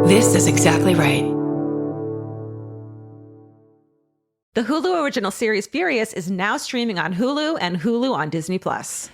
This is exactly right. The Hulu original series Furious is now streaming on Hulu and Hulu on Disney+.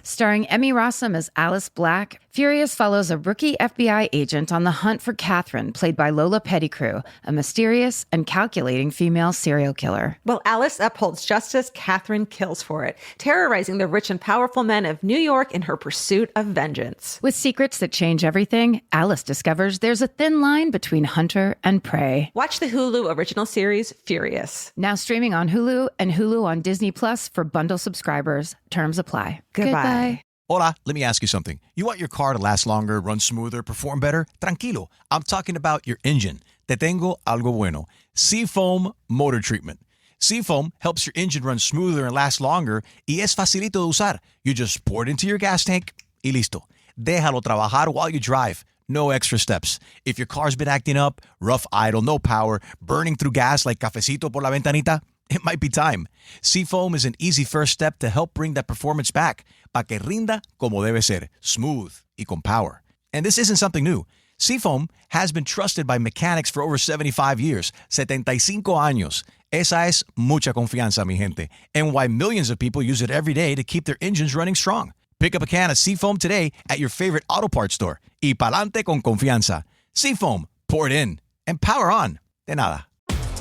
Starring Emmy Rossum as Alice Black, Furious follows a rookie FBI agent on the hunt for Catherine, played by Lola Pettigrew, a mysterious and calculating female serial killer. While Alice upholds justice, Catherine kills for it, terrorizing the rich and powerful men of New York in her pursuit of vengeance. With secrets that change everything, Alice discovers there's a thin line between hunter and prey. Watch the Hulu original series Furious. Now streaming on Hulu and Hulu on Disney Plus for bundle subscribers. Terms apply. Goodbye. Hola, let me ask you something. You want your car to last longer, run smoother, perform better? Tranquilo. I'm talking about your engine. Te tengo algo bueno. Seafoam Motor Treatment. Seafoam helps your engine run smoother and last longer y es facilito de usar. You just pour it into your gas tank y listo. Déjalo trabajar while you drive. No extra steps. If your car's been acting up, rough idle, no power, burning through gas like cafecito por la ventanita, it might be time. Seafoam is an easy first step to help bring that performance back. Pa que rinda como debe ser, smooth y con power. And this isn't something new. Seafoam has been trusted by mechanics for over 75 years, 75 años. Esa es mucha confianza, mi gente, and why millions of people use it every day to keep their engines running strong. Pick up a can of Seafoam today at your favorite auto parts store. Y pa'lante con confianza. Seafoam, pour it in and power on. De nada.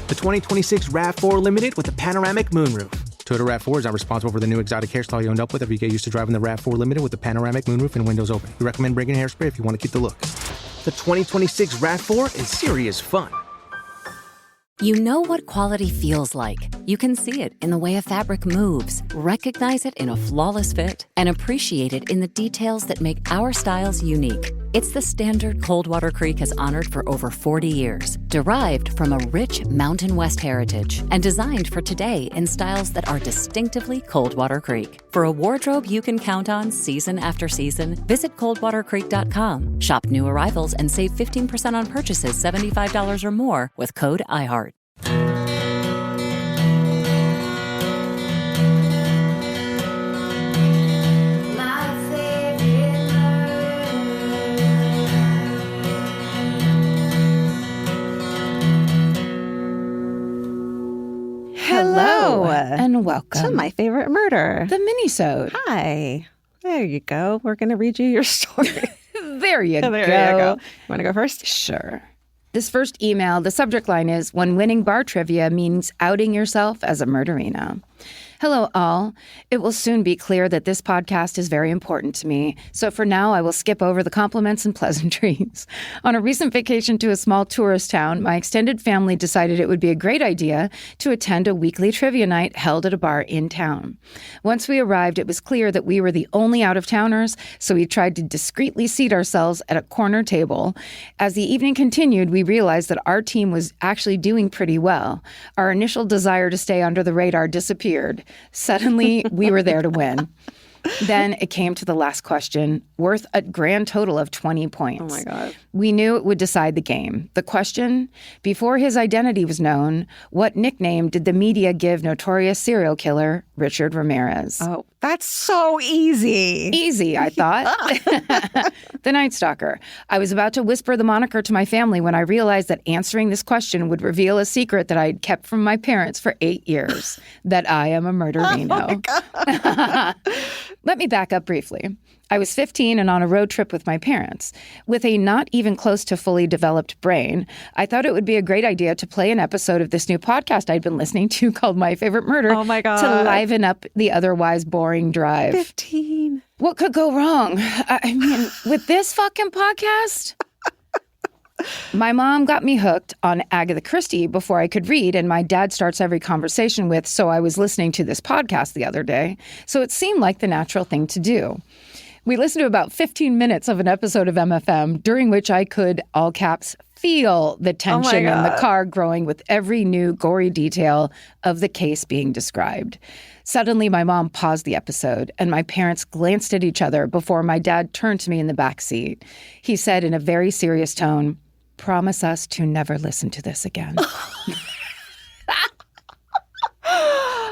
The 2026 RAV4 Limited with a panoramic moonroof. Toyota RAV4 is not responsible for the new exotic hairstyle you end up with if you get used to driving the RAV4 Limited with the panoramic moonroof and windows open. We recommend bringing hairspray if you want to keep the look. The 2026 RAV4 is serious fun. You know what quality feels like. You can see it in the way a fabric moves, recognize it in a flawless fit, and appreciate it in the details that make our styles unique. It's the standard Coldwater Creek has honored for over 40 years, derived from a rich Mountain West heritage, and designed for today in styles that are distinctively Coldwater Creek. For a wardrobe you can count on season after season, visit coldwatercreek.com. Shop new arrivals and save 15% on purchases $75 or more with code iHeart. Hello and welcome to My Favorite Murder, the Minisode. Hi. There you go. We're going to read you your story. There you go. You want to go first? Sure. This first email, the subject line is, when winning bar trivia means outing yourself as a murderino. Hello, all. It will soon be clear that this podcast is very important to me, so for now I will skip over the compliments and pleasantries. On a recent vacation to a small tourist town, my extended family decided it would be a great idea to attend a weekly trivia night held at a bar in town. Once we arrived, it was clear that we were the only out-of-towners, so we tried to discreetly seat ourselves at a corner table. As the evening continued, we realized that our team was actually doing pretty well. Our initial desire to stay under the radar disappeared. Suddenly, we were there to win. Then it came to the last question, worth a grand total of 20 points. Oh, my God. We knew it would decide the game. The question, before his identity was known, what nickname did the media give notorious serial killer Richard Ramirez? Oh, that's so easy. Easy, I thought. The Night Stalker. I was about to whisper the moniker to my family when I realized that answering this question would reveal a secret that I'd kept from my parents for 8 years, that I am a murderino. Oh, my God. Let me back up briefly. I was 15 and on a road trip with my parents. With a not even close to fully developed brain, I thought it would be a great idea to play an episode of this new podcast I'd been listening to called My Favorite Murder. Oh, my God. To liven up the otherwise boring drive. 15. What could go wrong? I mean, with this fucking podcast? My mom got me hooked on Agatha Christie before I could read, and my dad starts every conversation with, so I was listening to this podcast the other day. So it seemed like the natural thing to do. We listened to about 15 minutes of an episode of MFM, during which I could, all caps, feel the tension in the car growing with every new gory detail of the case being described. Suddenly, my mom paused the episode, and my parents glanced at each other before my dad turned to me in the back seat. He said in a very serious tone, "Promise us to never listen to this again."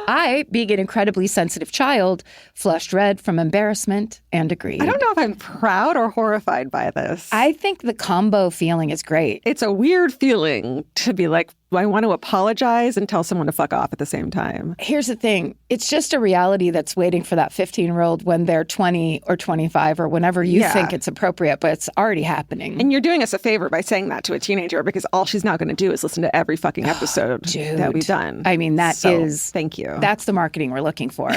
I, being an incredibly sensitive child, flushed red from embarrassment and agreed. I don't know if I'm proud or horrified by this. I think the combo feeling is great. It's a weird feeling to be like, I want to apologize and tell someone to fuck off at the same time. Here's the thing. It's just a reality that's waiting for that 15-year-old when they're 20 or 25 or whenever you think it's appropriate, but it's already happening. And you're doing us a favor by saying that to a teenager because all she's now going to do is listen to every fucking episode that we've done. I mean, thank you. That's the marketing we're looking for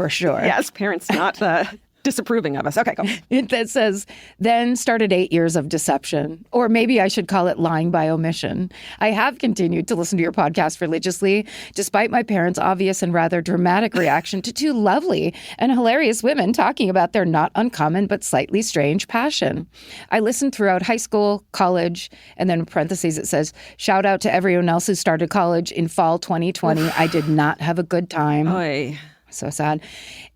sure. Yes, parents not disapproving of us. Okay, go. That says, then started 8 years of deception. Or maybe I should call it lying by omission. I have continued to listen to your podcast religiously, despite my parents' obvious and rather dramatic reaction to two lovely and hilarious women talking about their not uncommon but slightly strange passion. I listened throughout high school, college, and then in parentheses it says, shout out to everyone else who started college in fall 2020. I did not have a good time. Oy. So sad.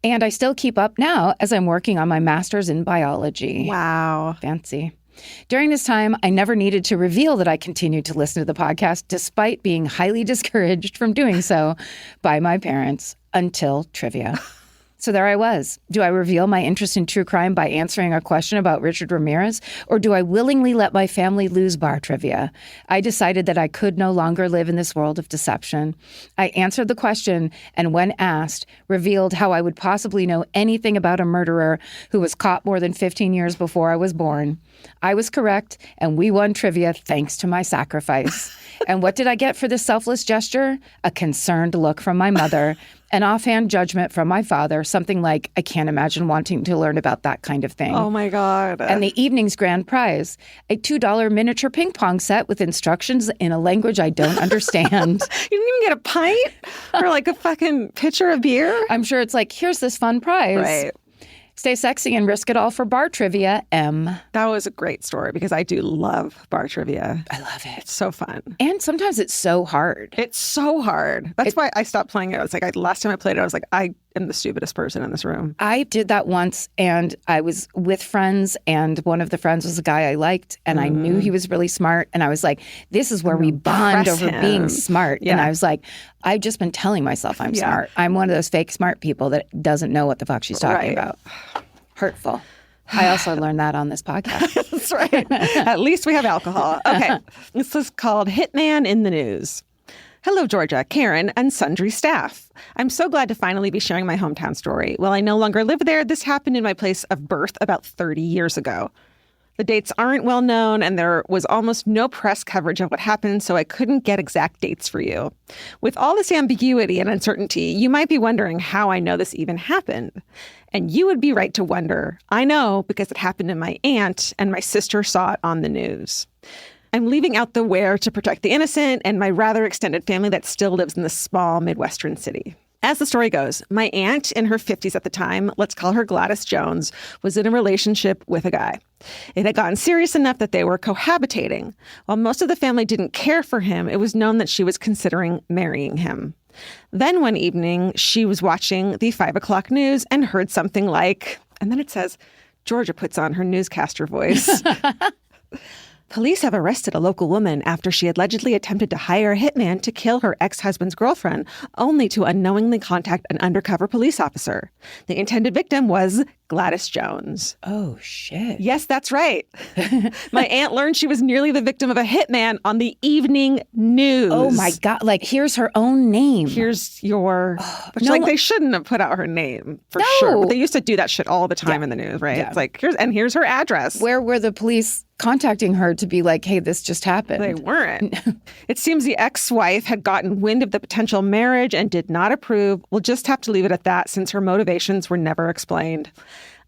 And I still keep up now as I'm working on my master's in biology. Wow. Fancy. During this time, I never needed to reveal that I continued to listen to the podcast, despite being highly discouraged from doing so by my parents until trivia. So there I was. Do I reveal my interest in true crime by answering a question about Richard Ramirez, or do I willingly let my family lose bar trivia? I decided that I could no longer live in this world of deception. I answered the question, and when asked, revealed how I would possibly know anything about a murderer who was caught more than 15 years before I was born. I was correct, and we won trivia thanks to my sacrifice. And what did I get for this selfless gesture? A concerned look from my mother. An offhand judgment from my father, something like, I can't imagine wanting to learn about that kind of thing. Oh, my God. And the evening's grand prize, a $2 miniature ping pong set with instructions in a language I don't understand. You didn't even get a pint or like a fucking pitcher of beer? I'm sure it's like, here's this fun prize. Right. Stay sexy and risk it all for bar trivia, M. That was a great story because I do love bar trivia. I love it. It's so fun. And sometimes it's so hard. It's so hard. That's why I stopped playing it. I was like, last time I played it, I was like, I am the stupidest person in this room. I did that once, and I was with friends, and one of the friends was a guy I liked, and I knew he was really smart, and I was like, this is where we bond over being smart. Yeah. And I was like, I've just been telling myself I'm smart. I'm one of those fake smart people that doesn't know what the fuck she's talking about. Hurtful. I also learned that on this podcast. That's right. At least we have alcohol. Okay. This is called Hitman in the News. Hello, Georgia, Karen, and sundry staff. I'm so glad to finally be sharing my hometown story. While I no longer live there, this happened in my place of birth about 30 years ago. The dates aren't well known, and there was almost no press coverage of what happened, so I couldn't get exact dates for you. With all this ambiguity and uncertainty, you might be wondering how I know this even happened. And you would be right to wonder. I know because it happened to my aunt, and my sister saw it on the news. I'm leaving out the where to protect the innocent and my rather extended family that still lives in this small Midwestern city. As the story goes, my aunt, in her 50s at the time, let's call her Gladys Jones, was in a relationship with a guy. It had gotten serious enough that they were cohabitating. While most of the family didn't care for him, it was known that she was considering marrying him. Then one evening, she was watching the 5 o'clock news and heard something like, and then it says, Georgia puts on her newscaster voice. Police have arrested a local woman after she allegedly attempted to hire a hitman to kill her ex-husband's girlfriend, only to unknowingly contact an undercover police officer. The intended victim was Gladys Jones. Oh, shit. Yes, that's right. My aunt learned she was nearly the victim of a hitman on the evening news. Oh, my God. Like, here's her own name. Here's your... they shouldn't have put out her name, for sure. But they used to do that shit all the time in the news, right? Yeah. It's like, here's her address. Where were the police contacting her to be like, hey, this just happened? They weren't. It seems the ex-wife had gotten wind of the potential marriage and did not approve. We'll just have to leave it at that since her motivations were never explained.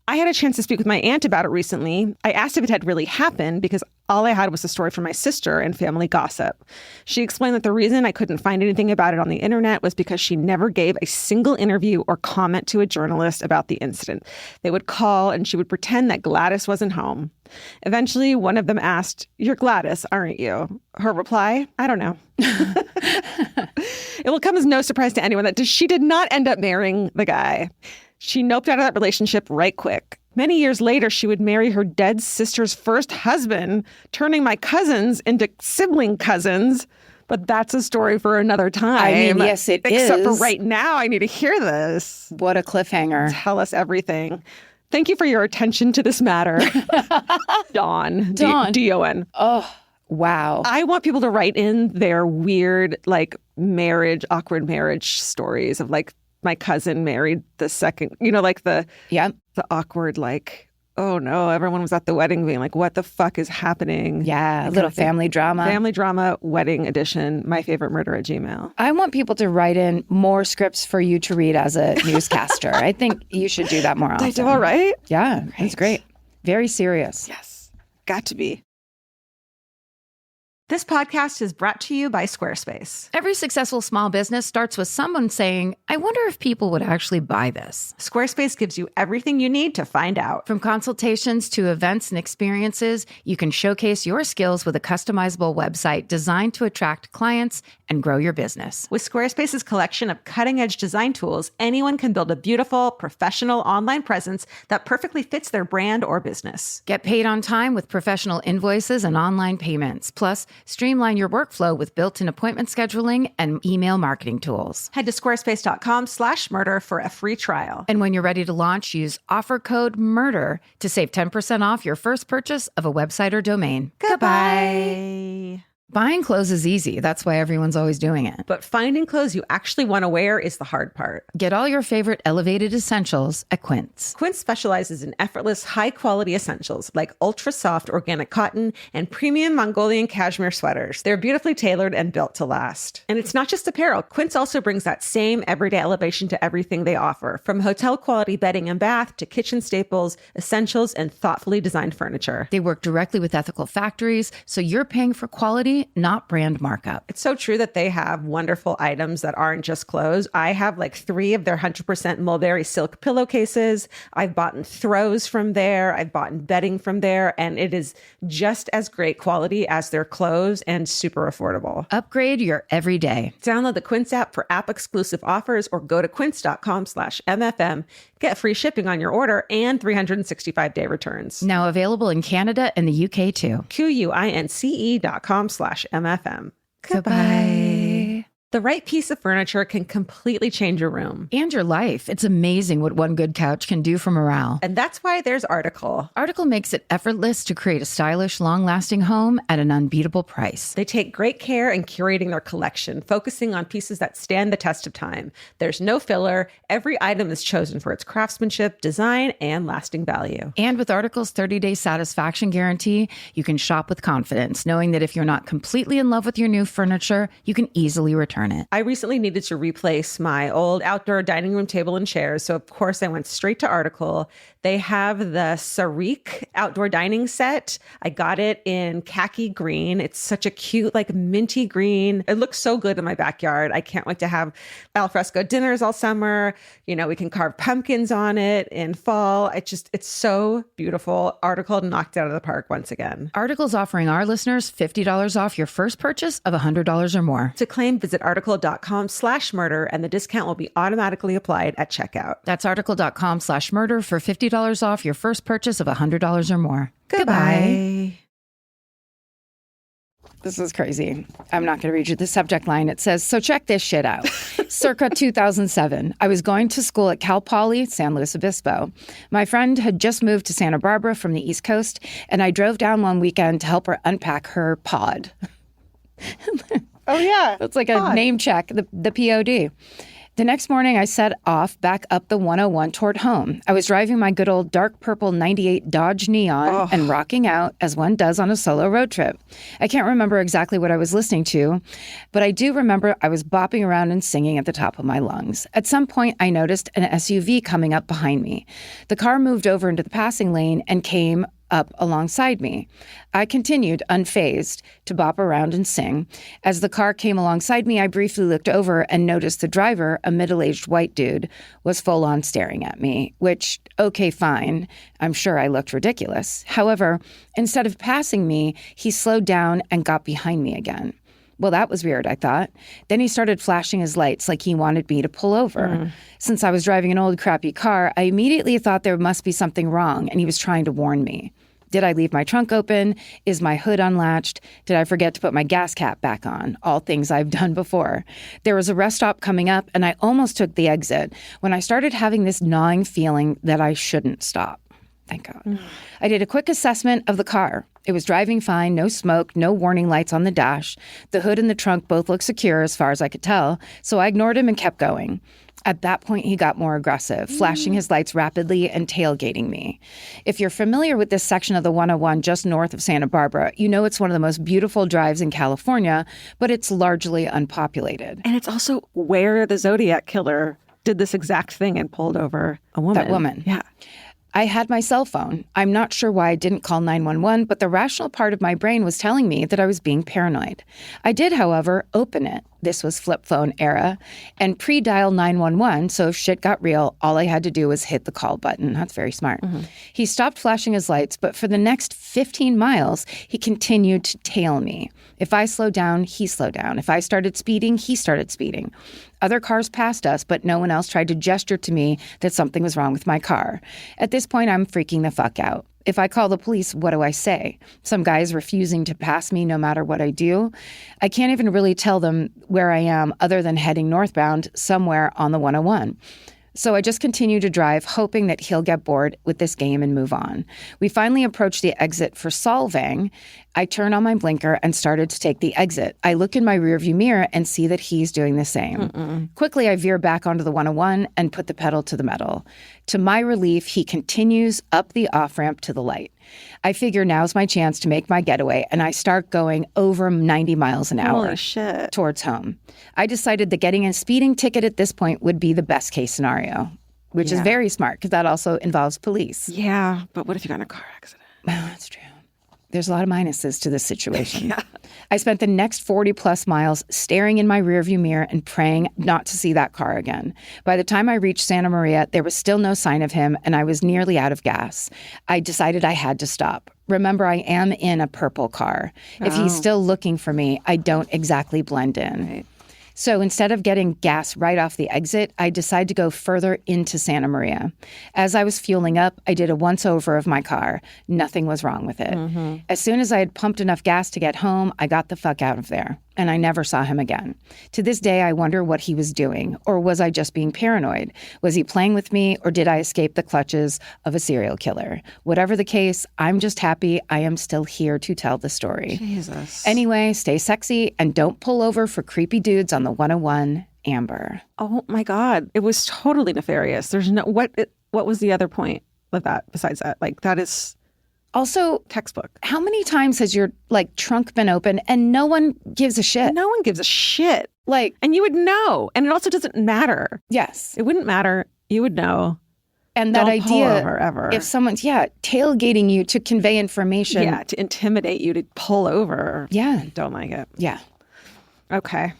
I had a chance to speak with my aunt about it recently. I asked if it had really happened because all I had was a story from my sister and family gossip. She explained that the reason I couldn't find anything about it on the internet was because she never gave a single interview or comment to a journalist about the incident. They would call and she would pretend that Gladys wasn't home. Eventually, one of them asked, "You're Gladys, aren't you?" Her reply, "I don't know." It will come as no surprise to anyone that she did not end up marrying the guy. She noped out of that relationship right quick. Many years later, she would marry her dead sister's first husband, turning my cousins into sibling cousins. But that's a story for another time. I mean, yes, it Except is. for right now, I need to hear this. What a cliffhanger. Tell us everything. Thank you for your attention to this matter. Dawn. D-O-N. Oh, wow. I want people to write in their weird, like, awkward marriage stories of, like, my cousin married the second, like the awkward, like, oh no, everyone was at the wedding being like, what the fuck is happening? Yeah, a little family drama. Family drama, wedding edition, myfavoritemurder@gmail.com. I want people to write in more scripts for you to read as a newscaster. I think you should do that more often. I do all right? Yeah, that's great. Very serious. Yes, got to be. This podcast is brought to you by Squarespace. Every successful small business starts with someone saying, I wonder if people would actually buy this. Squarespace gives you everything you need to find out. From consultations to events and experiences, you can showcase your skills with a customizable website designed to attract clients and grow your business. With Squarespace's collection of cutting-edge design tools, anyone can build a beautiful, professional online presence that perfectly fits their brand or business. Get paid on time with professional invoices and online payments. Plus, streamline your workflow with built-in appointment scheduling and email marketing tools. Head to squarespace.com/murder for a free trial. And when you're ready to launch, use offer code MURDER to save 10% off your first purchase of a website or domain. Goodbye. Buying clothes is easy. That's why everyone's always doing it. But finding clothes you actually want to wear is the hard part. Get all your favorite elevated essentials at Quince. Quince specializes in effortless, high-quality essentials like ultra-soft organic cotton and premium Mongolian cashmere sweaters. They're beautifully tailored and built to last. And it's not just apparel. Quince also brings that same everyday elevation to everything they offer, from hotel-quality bedding and bath to kitchen staples, essentials, and thoughtfully designed furniture. They work directly with ethical factories, so you're paying for quality, not brand markup. It's so true that they have wonderful items that aren't just clothes. I have like 3 of their 100% mulberry silk pillowcases. I've bought throws from there. I've bought bedding from there. And it is just as great quality as their clothes and super affordable. Upgrade your everyday. Download the Quince app for app-exclusive offers or go to quince.com/MFM. Get free shipping on your order and 365-day returns. Now available in Canada and the UK too. QUINCE.com/MFM. Goodbye. The right piece of furniture can completely change your room. And your life. It's amazing what one good couch can do for morale. And that's why there's Article. Article makes it effortless to create a stylish, long-lasting home at an unbeatable price. They take great care in curating their collection, focusing on pieces that stand the test of time. There's no filler. Every item is chosen for its craftsmanship, design, and lasting value. And with Article's 30-day satisfaction guarantee, you can shop with confidence, knowing that if you're not completely in love with your new furniture, you can easily return it. I recently needed to replace my old outdoor dining room table and chairs, so of course I went straight to Article. They have the Sarik outdoor dining set. I got it in khaki green. It's such a cute, like minty green. It looks so good in my backyard. I can't wait to have alfresco dinners all summer. We can carve pumpkins on it in fall. It's so beautiful. Article knocked it out of the park once again. Article's offering our listeners $50 off your first purchase of $100 or more. To claim, visit article.com/murder, and the discount will be automatically applied at checkout. That's article.com/murder for $50 off your first purchase of $100 or more. Goodbye. This is crazy. I'm not going to read you the subject line. It says, so check this shit out. Circa 2007, I was going to school at Cal Poly, San Luis Obispo. My friend had just moved to Santa Barbara from the East Coast, and I drove down one weekend to help her unpack her pod. Oh, yeah. It's like a name check, the POD. The next morning, I set off back up the 101 toward home. I was driving my good old dark purple 98 Dodge Neon and rocking out as one does on a solo road trip. I can't remember exactly what I was listening to, but I do remember I was bopping around and singing at the top of my lungs. At some point, I noticed an SUV coming up behind me. The car moved over into the passing lane and came up alongside me. I continued, unfazed, to bop around and sing. As the car came alongside me, I briefly looked over and noticed the driver, a middle-aged white dude, was full-on staring at me, which, okay, fine. I'm sure I looked ridiculous. However, instead of passing me, he slowed down and got behind me again. Well, that was weird, I thought. Then he started flashing his lights like he wanted me to pull over. Since I was driving an old crappy car, I immediately thought there must be something wrong and he was trying to warn me. Did I leave my trunk open? Is my hood unlatched? Did I forget to put my gas cap back on? All things I've done before. There was a rest stop coming up, and I almost took the exit when I started having this gnawing feeling that I shouldn't stop. Thank God. I did a quick assessment of the car. It was driving fine, no smoke, no warning lights on the dash. The hood and the trunk both looked secure as far as I could tell, so I ignored him and kept going. At that point, he got more aggressive, flashing his lights rapidly and tailgating me. If you're familiar with this section of the 101 just north of Santa Barbara, you know it's one of the most beautiful drives in California, but it's largely unpopulated. And it's also where the Zodiac killer did this exact thing and pulled over a woman. That woman. Yeah. I had my cell phone. I'm not sure why I didn't call 911, but the rational part of my brain was telling me that I was being paranoid. I did, however, open it. This was flip phone era, and pre-dial 911, so if shit got real, all I had to do was hit the call button. That's very smart. He stopped flashing his lights, but for the next 15 miles, he continued to tail me. If I slowed down, he slowed down. If I started speeding, he started speeding. Other cars passed us, but no one else tried to gesture to me that something was wrong with my car. At this point, I'm freaking the fuck out. If I call the police, what do I say? Some guy is refusing to pass me no matter what I do. I can't even really tell them where I am other than heading northbound somewhere on the 101. So I just continue to drive, hoping that he'll get bored with this game and move on. We finally approach the exit for Solvang. I turn on my blinker and started to take the exit. I look in my rearview mirror and see that he's doing the same. Quickly, I veer back onto the 101 and put the pedal to the metal. To my relief, he continues up the off-ramp to the light. I figure now's my chance to make my getaway, and I start going over 90 miles an hour Holy shit. towards home. I decided that getting a speeding ticket at this point would be the best case scenario, which is very smart because that also involves police. Yeah, but what if you got in a car accident? Well, that's true. There's a lot of minuses to this situation. I spent the next 40 plus miles staring in my rearview mirror and praying not to see that car again. By the time I reached Santa Maria, there was still no sign of him, and I was nearly out of gas. I decided I had to stop. Remember, I am in a purple car. If he's still looking for me, I don't exactly blend in. Right. So instead of getting gas right off the exit, I decided to go further into Santa Maria. As I was fueling up, I did a once-over of my car. Nothing was wrong with it. As soon as I had pumped enough gas to get home, I got the fuck out of there. And I never saw him again. To this day, I wonder what he was doing. Or was I just being paranoid? Was he playing with me, or did I escape the clutches of a serial killer? Whatever the case, I'm just happy I am still here to tell the story. Jesus. Anyway, stay sexy and don't pull over for creepy dudes on the 101, Amber. Oh my God. It was totally nefarious. There's no, what was the other point of that besides that? Like, that is Also, textbook. how many times has your trunk been open and no one gives a shit? No one gives a shit. Like, And you would know. And it also doesn't matter. yes. It wouldn't matter. You would know. And that Don't pull idea, over ever. if someone's, tailgating you to convey information. Yeah, to intimidate you to pull over. Yeah. Don't like it. Yeah. Okay.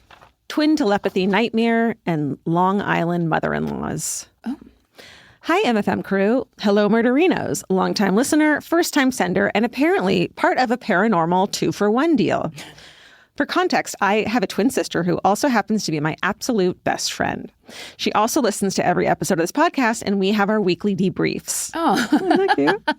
Twin telepathy nightmare and Long Island mother-in-laws. Oh. Hi, MFM crew. Hello, Murderinos. Longtime listener, first-time sender, and apparently part of a paranormal 2-for-1 deal. For context, I have a twin sister who also happens to be my absolute best friend. She also listens to every episode of this podcast, and we have our weekly debriefs. Oh. Isn't that cute?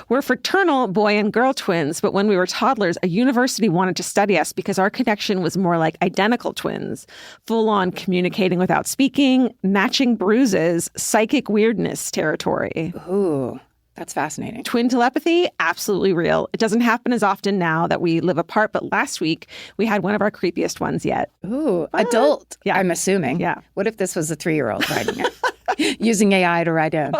We're fraternal boy and girl twins, but when we were toddlers, a university wanted to study us because our connection was more like identical twins, full on communicating without speaking, matching bruises, psychic weirdness territory. Ooh, that's fascinating. Twin telepathy, absolutely real. It doesn't happen as often now that we live apart, but last week we had one of our creepiest ones yet. Ooh, adult. Yeah. I'm assuming. Yeah. What if this was a 3-year-old writing it? Using AI to write in.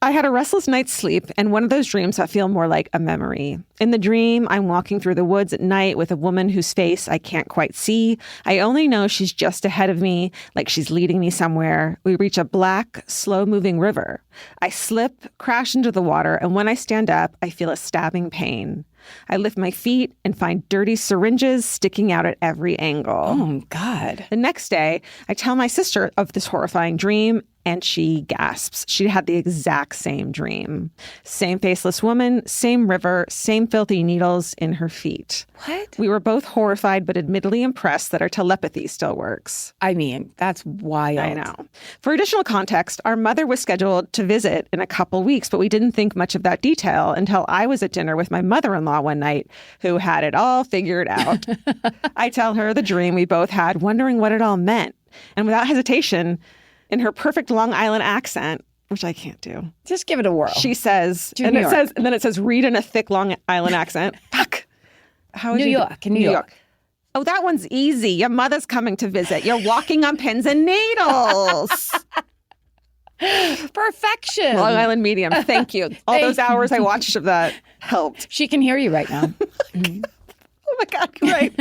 I had a restless night's sleep and one of those dreams that feel more like a memory. In the dream, I'm walking through the woods at night with a woman whose face I can't quite see. I only know she's just ahead of me, like she's leading me somewhere. We reach a black, slow-moving river. I slip, crash into the water, and when I stand up, I feel a stabbing pain. I lift my feet and find dirty syringes sticking out at every angle. Oh, God. The next day, I tell my sister of this horrifying dream, And she gasps. She had the exact same dream. Same faceless woman, same river, same filthy needles in her feet. What? We were both horrified, but admittedly impressed that our telepathy still works. I mean, that's wild. I know. For additional context, our mother was scheduled to visit in a couple weeks, but we didn't think much of that detail until I was at dinner with my mother-in-law one night, who had it all figured out. I tell her the dream we both had, wondering what it all meant. And without hesitation, in her perfect Long Island accent, which I can't do. Just give it a whirl. She says, and then it says, read in a thick Long Island accent. Fuck. How New York. Oh, that one's easy. Your mother's coming to visit. You're walking on pins and needles. Perfection. Long Island medium. Thank you. All those hours I watched of that helped. She can hear you right now. Oh my God, you're right.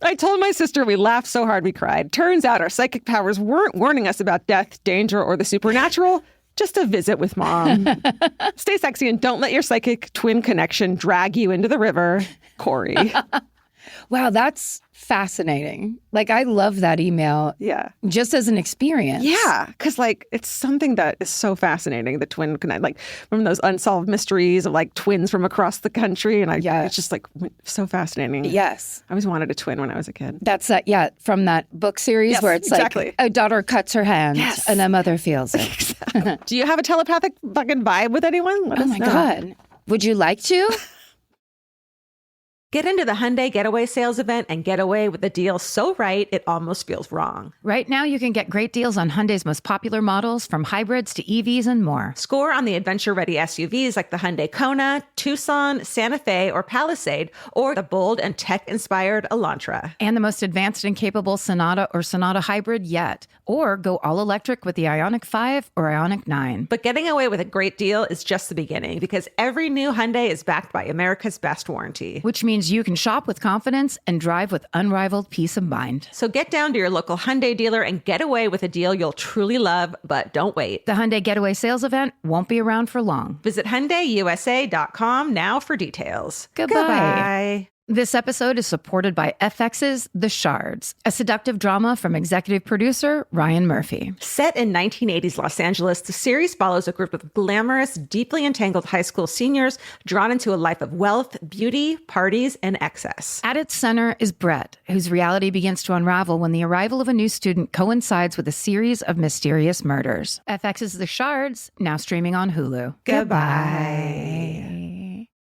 I told my sister we laughed so hard we cried. Turns out our psychic powers weren't warning us about death, danger, or the supernatural. Just a visit with Mom. Stay sexy and don't let your psychic twin connection drag you into the river. Corey. Wow, that's fascinating. Like, I love that email. Yeah. Just as an experience. Yeah, because like it's something that is so fascinating. The twin connect, like from those unsolved mysteries of like twins from across the country, and it's just like so fascinating. Yes, I always wanted a twin when I was a kid. That's from that book series where it's like a daughter cuts her hand and a mother feels it. Exactly. Do you have a telepathic fucking vibe with anyone? Let us know. God, would you like to? Get into the Hyundai Getaway Sales Event and get away with a deal so right, it almost feels wrong. Right now, you can get great deals on Hyundai's most popular models, from hybrids to EVs and more. Score on the adventure-ready SUVs like the Hyundai Kona, Tucson, Santa Fe, or Palisade, or the bold and tech-inspired Elantra. And the most advanced and capable Sonata or Sonata Hybrid yet. Or go all-electric with the Ioniq 5 or Ioniq 9. But getting away with a great deal is just the beginning, because every new Hyundai is backed by America's best warranty. Which means you can shop with confidence and drive with unrivaled peace of mind. So get down to your local Hyundai dealer and get away with a deal you'll truly love, but don't wait. The Hyundai Getaway Sales Event won't be around for long. Visit HyundaiUSA.com now for details. Goodbye. This episode is supported by FX's The Shards, a seductive drama from executive producer Ryan Murphy. Set in 1980s Los Angeles, the series follows a group of glamorous, deeply entangled high school seniors drawn into a life of wealth, beauty, parties, and excess. At its center is Brett, whose reality begins to unravel when the arrival of a new student coincides with a series of mysterious murders. FX's The Shards, now streaming on Hulu. Goodbye.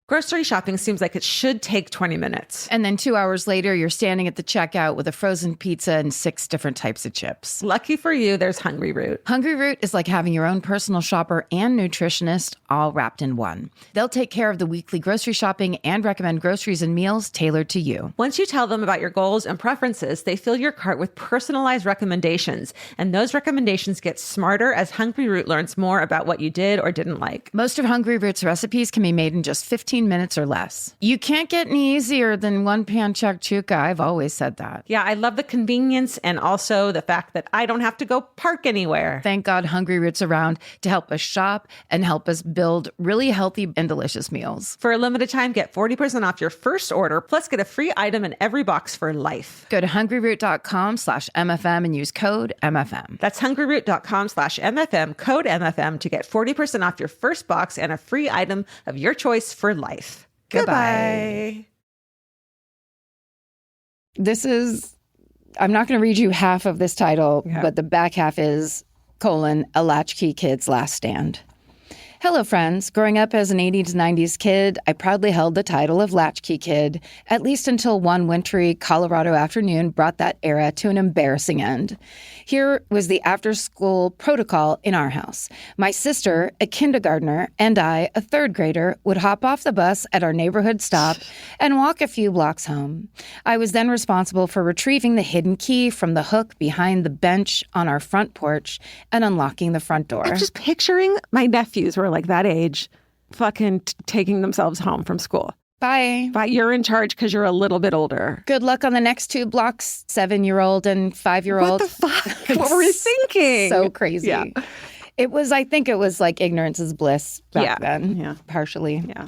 Grocery shopping seems like it should take 20 minutes. And then 2 hours later, you're standing at the checkout with a frozen pizza and 6 different types of chips. Lucky for you, there's Hungry Root. Hungry Root is like having your own personal shopper and nutritionist all wrapped in one. They'll take care of the weekly grocery shopping and recommend groceries and meals tailored to you. Once you tell them about your goals and preferences, they fill your cart with personalized recommendations. And those recommendations get smarter as Hungry Root learns more about what you did or didn't like. Most of Hungry Root's recipes can be made in just 15 minutes or less. You can't get any easier than one pan shakshuka. I've always said that. Yeah, I love the convenience and also the fact that I don't have to go park anywhere. Thank God Hungry Root's around to help us shop and help us build really healthy and delicious meals. For a limited time, get 40% off your first order, plus get a free item in every box for life. Go to hungryroot.com/MFM and use code MFM. That's hungryroot.com/MFM, code MFM, to get 40% off your first box and a free item of your choice for life. Goodbye. I'm not going to read you half of this title, but the back half is, a latchkey kid's last stand. Hello, friends. Growing up as an 80s, 90s kid, I proudly held the title of latchkey kid, at least until one wintry Colorado afternoon brought that era to an embarrassing end. Here was the after-school protocol in our house. My sister, a kindergartner, and I, a third grader, would hop off the bus at our neighborhood stop and walk a few blocks home. I was then responsible for retrieving the hidden key from the hook behind the bench on our front porch and unlocking the front door. I'm just picturing my nephews who are like that age, fucking taking themselves home from school. Bye. But you're in charge because you're a little bit older. Good luck on the next 2 blocks, 7-year-old and 5-year-old. What the fuck? What were you thinking? So crazy. Yeah. I think it was like ignorance is bliss back then. Yeah. Partially. Yeah.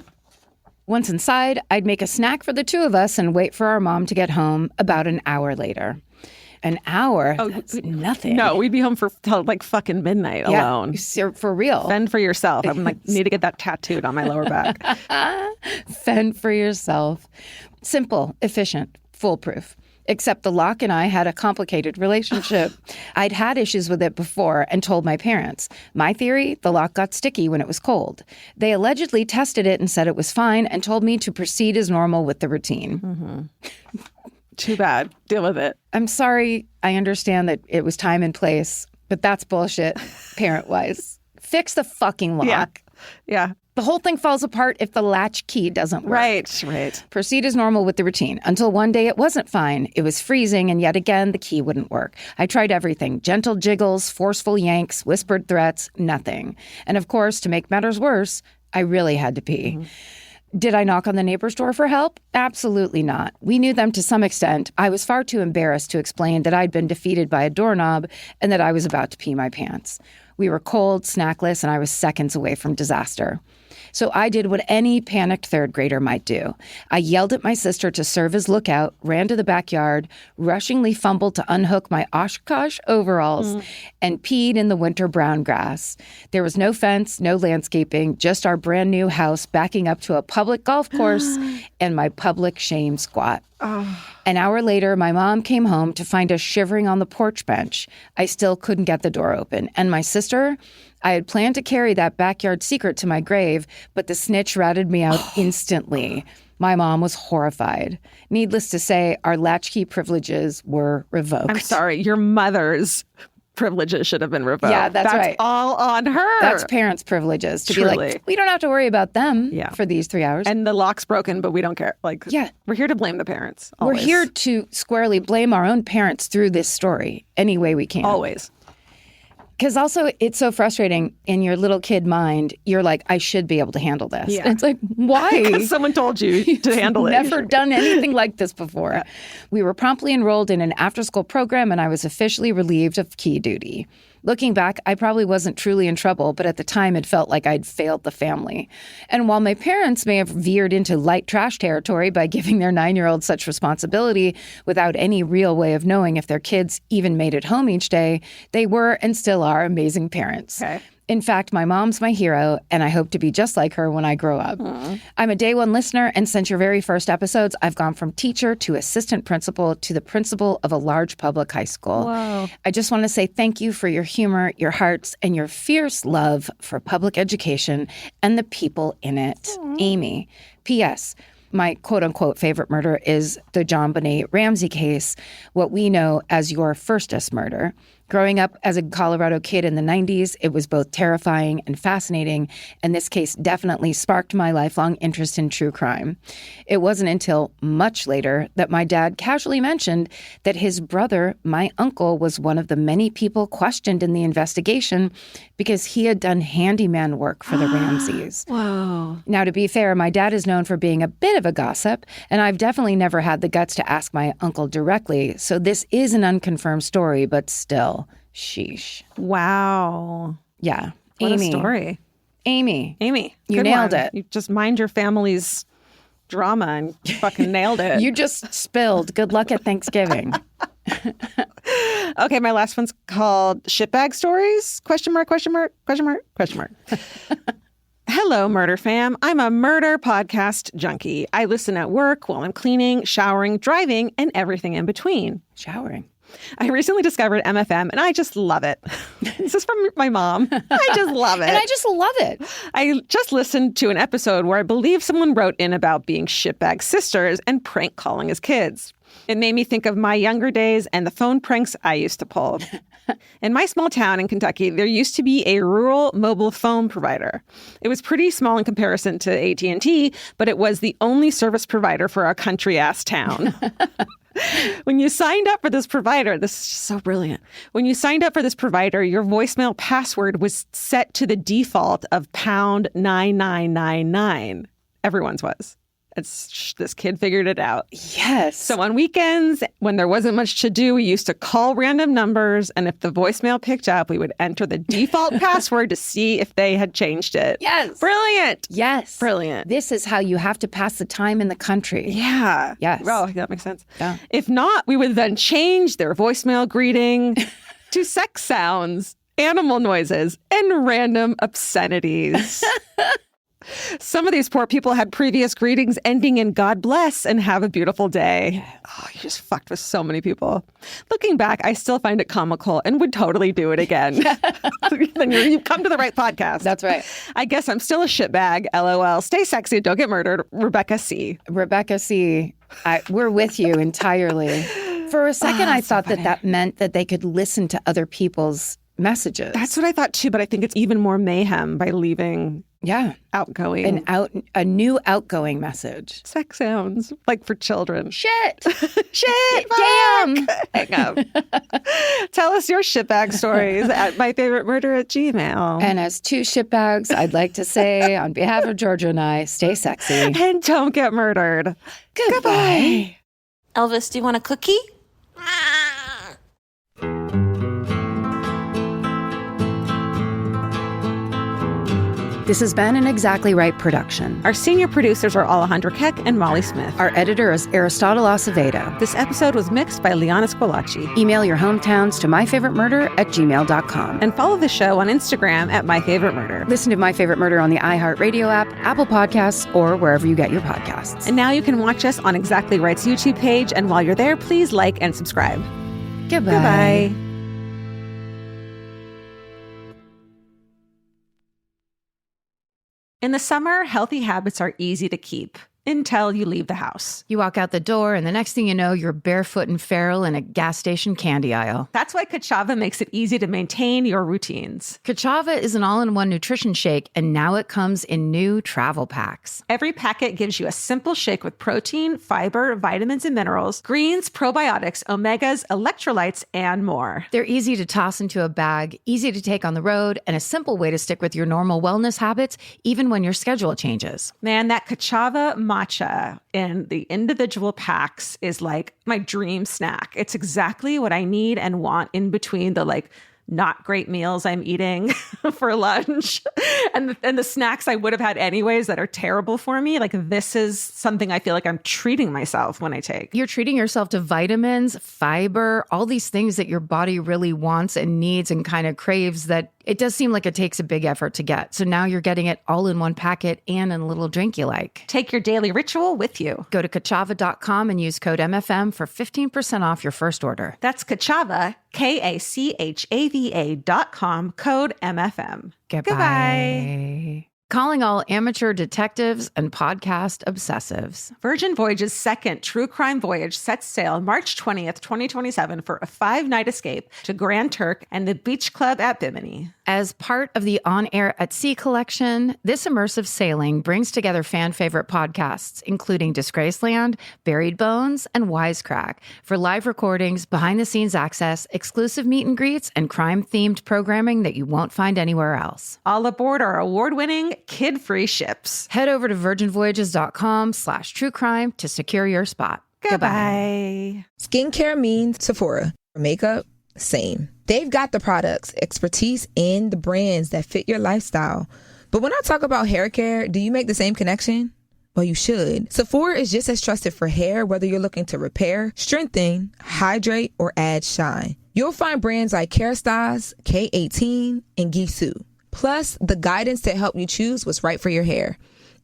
Once inside, I'd make a snack for the 2 of us and wait for our mom to get home about an hour later. An hour? That's nothing. No, we'd be home till like fucking midnight alone. For real. Fend for yourself. I'm like, need to get that tattooed on my lower back. Fend for yourself. Simple, efficient, foolproof. Except the lock and I had a complicated relationship. I'd had issues with it before and told my parents. My theory, the lock got sticky when it was cold. They allegedly tested it and said it was fine and told me to proceed as normal with the routine. Mm-hmm. Too bad. Deal with it. I'm sorry. I understand that it was time and place, but that's bullshit, parent-wise. Fix the fucking lock. Yeah. The whole thing falls apart if the latch key doesn't work. Right. Proceed as normal with the routine until one day it wasn't fine. It was freezing, and yet again, the key wouldn't work. I tried everything. Gentle jiggles, forceful yanks, whispered threats, nothing. And of course, to make matters worse, I really had to pee. Mm-hmm. Did I knock on the neighbor's door for help? Absolutely not. We knew them to some extent. I was far too embarrassed to explain that I'd been defeated by a doorknob and that I was about to pee my pants. We were cold, snackless, and I was seconds away from disaster. So I did what any panicked third grader might do. I yelled at my sister to serve as lookout, ran to the backyard, rushingly fumbled to unhook my Oshkosh overalls, and peed in the winter brown grass. There was no fence, no landscaping, just our brand new house backing up to a public golf course and my public shame squat. An hour later, my mom came home to find us shivering on the porch bench. I still couldn't get the door open. And my sister, I had planned to carry that backyard secret to my grave, but the snitch ratted me out instantly. My mom was horrified. Needless to say, our latchkey privileges were revoked. I'm sorry, your mother's privileges should have been revoked. Yeah, that's right. That's all on her. That's parents' privileges to Truly. be like, we don't have to worry about them for these 3 hours. And the lock's broken, but we don't care. Like, we're here to blame the parents. Always. We're here to squarely blame our own parents through this story any way we can. Always. Because also, it's so frustrating in your little kid mind. You're like, I should be able to handle this. Yeah. And it's like, why? Because someone told you to handle it. Never done anything like this before. Yeah. We were promptly enrolled in an after-school program, and I was officially relieved of key duty. Looking back, I probably wasn't truly in trouble, but at the time it felt like I'd failed the family. And while my parents may have veered into light trash territory by giving their 9-year-old such responsibility without any real way of knowing if their kids even made it home each day, they were and still are amazing parents. Okay. In fact, my mom's my hero, and I hope to be just like her when I grow up. I'm a day one listener, and since your very first episodes, I've gone from teacher to assistant principal to the principal of a large public high school. Whoa. I just want to say thank you for your humor, your hearts, and your fierce love for public education and the people in it. Amy. P.S. My quote-unquote favorite murder is the JonBenet Ramsey case, what we know as your firstest murder. Growing up as a Colorado kid in the 90s, it was both terrifying and fascinating, and this case definitely sparked my lifelong interest in true crime. It wasn't until much later that my dad casually mentioned that his brother, my uncle, was one of the many people questioned in the investigation because he had done handyman work for the Ramseys. Whoa. Now, to be fair, my dad is known for being a bit of a gossip, and I've definitely never had the guts to ask my uncle directly, so this is an unconfirmed story, but still. Sheesh. Wow. Yeah. What Amy. a story. Amy. Good You nailed one. it. You just mind your family's drama and fucking nailed it. You just spilled. Good luck at Thanksgiving. Okay, my last one's called Shitbag Stories? Question mark, question mark, question mark, question mark. Hello, Murder Fam. I'm a murder podcast junkie. I listen at work, while I'm cleaning, showering, driving, and everything in between. Showering. I recently discovered MFM, and I just love it. This is from my mom. I just love it. And I just love it. I just listened to an episode where I believe someone wrote in about being shitbag sisters and prank calling as kids. It made me think of my younger days and the phone pranks I used to pull. In my small town in Kentucky, there used to be a rural mobile phone provider. It was pretty small in comparison to AT&T, but it was the only service provider for our country-ass town. When you signed up for this provider, this is just so brilliant. When you signed up for this provider, your voicemail password was set to the default of #9999. Everyone's was. This kid figured it out. Yes. So on weekends, when there wasn't much to do, we used to call random numbers. And if the voicemail picked up, we would enter the default password to see if they had changed it. Yes. Brilliant. Yes. Brilliant. This is how you have to pass the time in the country. Yeah. Yes. Oh, that makes sense. Yeah. If not, we would then change their voicemail greeting to sex sounds, animal noises, and random obscenities. Some of these poor people had previous greetings ending in God bless and have a beautiful day. Yeah. Oh, you just fucked with so many people. Looking back, I still find it comical and would totally do it again. Then you've come to the right podcast. That's right. I guess I'm still a shitbag. LOL. Stay sexy. Don't get murdered. Rebecca C. Rebecca C. We're with you entirely. For a second, I thought that meant that they could listen to other people's messages. That's what I thought too, but I think it's even more mayhem by leaving outgoing. A new outgoing message. Sex sounds, like for children. Shit. Shit. Damn. Hang up. Tell us your shitbag stories at myfavoritemurder@gmail.com. And as two shitbags, I'd like to say, on behalf of Georgia and I, stay sexy. And don't get murdered. Goodbye. Elvis, do you want a cookie? This has been an Exactly Right production. Our senior producers are Alejandra Keck and Molly Smith. Our editor is Aristotle Acevedo. This episode was mixed by Liana Squillaci. Email your hometowns to myfavoritemurder@gmail.com. And follow the show on Instagram at myfavoritemurder. Listen to My Favorite Murder on the iHeartRadio app, Apple Podcasts, or wherever you get your podcasts. And now you can watch us on Exactly Right's YouTube page. And while you're there, please like and subscribe. Goodbye. Goodbye. In the summer, healthy habits are easy to keep until you leave the house. You walk out the door, and the next thing you know, you're barefoot and feral in a gas station candy aisle. That's why Kachava makes it easy to maintain your routines. Kachava is an all-in-one nutrition shake, and now it comes in new travel packs. Every packet gives you a simple shake with protein, fiber, vitamins and minerals, greens, probiotics, omegas, electrolytes, and more. They're easy to toss into a bag, easy to take on the road, and a simple way to stick with your normal wellness habits, even when your schedule changes. Man, that Kachava matcha in the individual packs is like my dream snack. It's exactly what I need and want in between the not great meals I'm eating for lunch and the snacks I would have had anyways that are terrible for me. Like, this is something I feel like I'm treating myself when I take. You're treating yourself to vitamins, fiber, all these things that your body really wants and needs and kind of craves that it does seem like it takes a big effort to get. So now you're getting it all in one packet and in a little drink you like. Take your daily ritual with you. Go to Kachava.com and use code MFM for 15% off your first order. That's Kachava, KACHAVA.com, code MFM. Goodbye. Calling all amateur detectives and podcast obsessives. Virgin Voyage's second true crime voyage sets sail March 20th, 2027 for a 5-night escape to Grand Turk and the Beach Club at Bimini. As part of the On Air at Sea collection, this immersive sailing brings together fan favorite podcasts, including Disgraceland, Buried Bones, and Wisecrack, for live recordings, behind-the-scenes access, exclusive meet and greets, and crime-themed programming that you won't find anywhere else. All aboard our award-winning, kid-free ships. Head over to virginvoyages.com/truecrime to secure your spot. Goodbye. Skincare means Sephora. Makeup, same. They've got the products, expertise, and the brands that fit your lifestyle. But when I talk about hair care, do you make the same connection? Well, you should. Sephora is just as trusted for hair, whether you're looking to repair, strengthen, hydrate, or add shine. You'll find brands like Kerastase, K18, and Gisou. Plus, the guidance to help you choose what's right for your hair.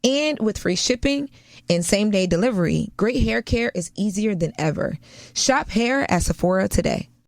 And with free shipping and same-day delivery, great hair care is easier than ever. Shop hair at Sephora today.